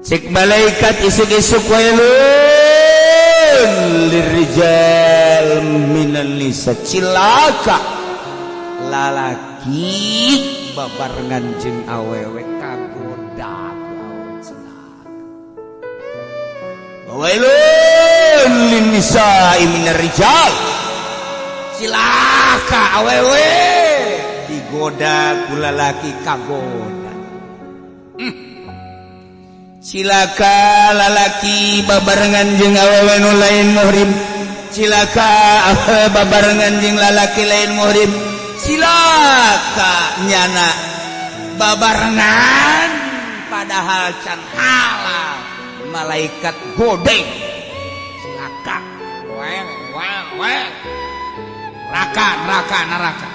cek malaikat isuk-isuk wailun lirijal minan nisa cilaka lalaki babarengan jeung awewe kagoda awewe celaka wailun lin nisa minar rijal cilaka awewe digoda ku lalaki kagoda cilaka lalaki babarengan jeung awewe nu lain muhrim cilaka awewe babarengan jeung lalaki lain muhrim cilaka nyana babarengan padahal can halal malaikat godeng cilaka neraka